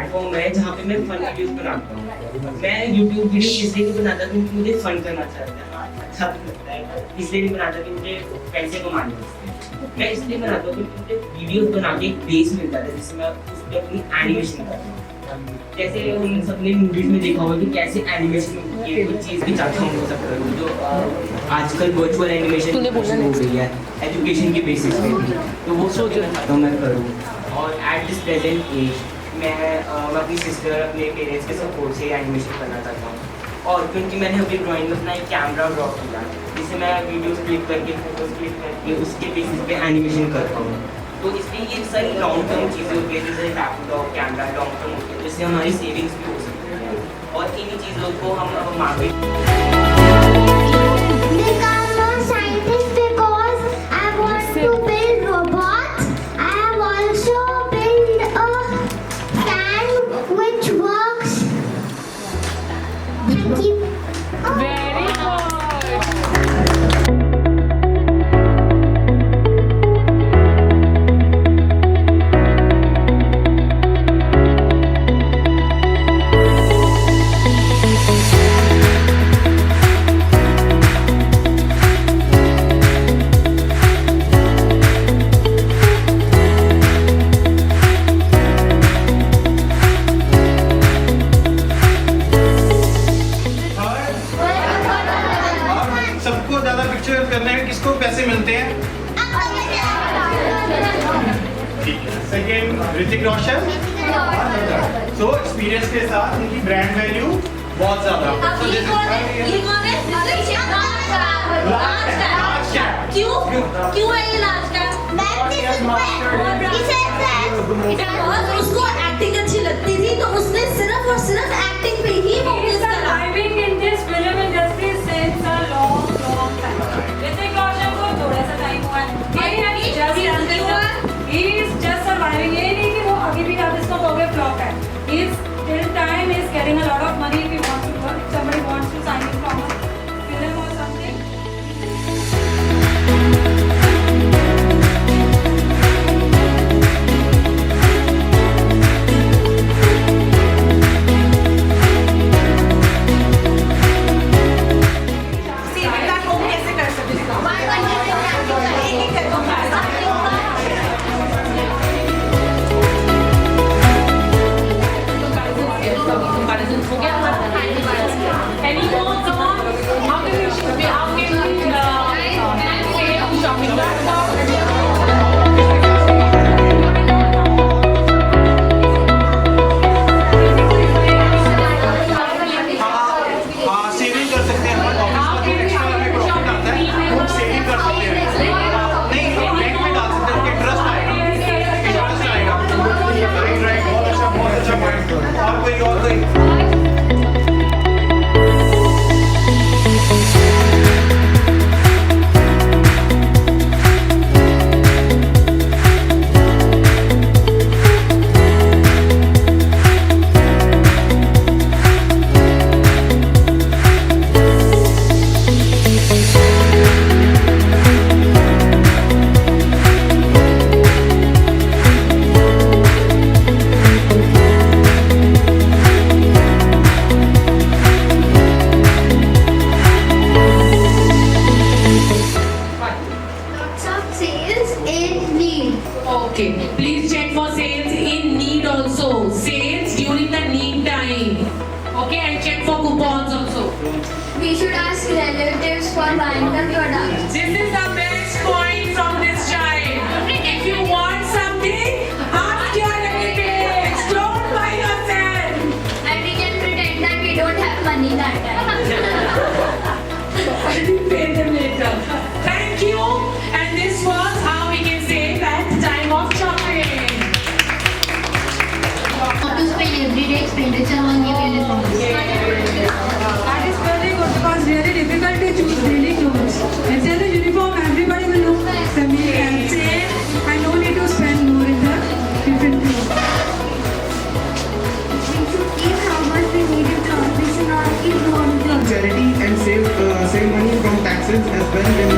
Platform है जहाँ पे मैं फन वीडियोस बनाता हूँ। मैं यूट्यूब वीडियो इसलिए नहीं बनाता क्योंकि मुझे फन करना चाहता है, अच्छा लगता है, इसलिए नहीं बनाता कि मुझे पैसे कमाने हैं। मैं इसलिए बनाता हूँ क्योंकि मुझे वीडियोस बना के एक बेस मिलता है जिससे मैं उस पर अपनी एनिमेशन करता हूँ। जैसे हम सबने मूवीज में देखा होगा कि कैसे एनिमेशन ये कुछ चीज़ भी चाहता हूँ सब करूँ, जो आजकल वर्चुअल एनिमेशन हो गई है एजुकेशन के बेसिस पे भी, तो वो सोच चाहता हूँ मैं करूँ। और एट दिस प्रेजेंट एज मैं अपनी सिस्टर अपने पेरेंट्स के सपोर्ट से एनिमेशन करना चाहता हूँ। और क्योंकि मैंने अपनी ड्राइंग में अपना एक कैमरा ड्रॉ किया जिससे मैं वीडियोस क्लिक करके फोटोज क्लिक करके उसके बेसिस पे एनिमेशन करता हूँ। तो इसलिए ये सारी लॉन्ग टर्म चीज़ें होती है, जैसे लैपटॉप कैमरा लॉन्ग टर्म होती है, जिससे हमारी सेविंग्स भी हो सकती है और इन्हीं चीज़ों को हम मार्केट करने में किसको पैसे मिलते हैं? Second Hrithik Roshan. So experience के साथ उनकी ब्रांड वैल्यू बहुत ज्यादा। क्यों है ये लार्ज कैप? उसको एक्टिंग अच्छी लगती थी तो उसने सिर्फ और सिर्फ एक्टिंग पे ही फोकस करा। Getting a lot of money if he wants to work. If somebody wants to sign him from a film or something. We should ask relatives for buying the product. This is the best point from this child. If you want something, ask your relatives. Don't buy yourself. And we can pretend that we don't have money that time. I will pay them later. Thank you. And this was how we can say that time of shopping. How to spend everyday expenditure on new uniforms. That is very good because really difficult to choose daily clothes. Instead of uniform, everybody will look familiar and same, and no need to spend more in the different clothes. We should keep how much we need to earn. We should not keep more. Charity and save money from taxes as well.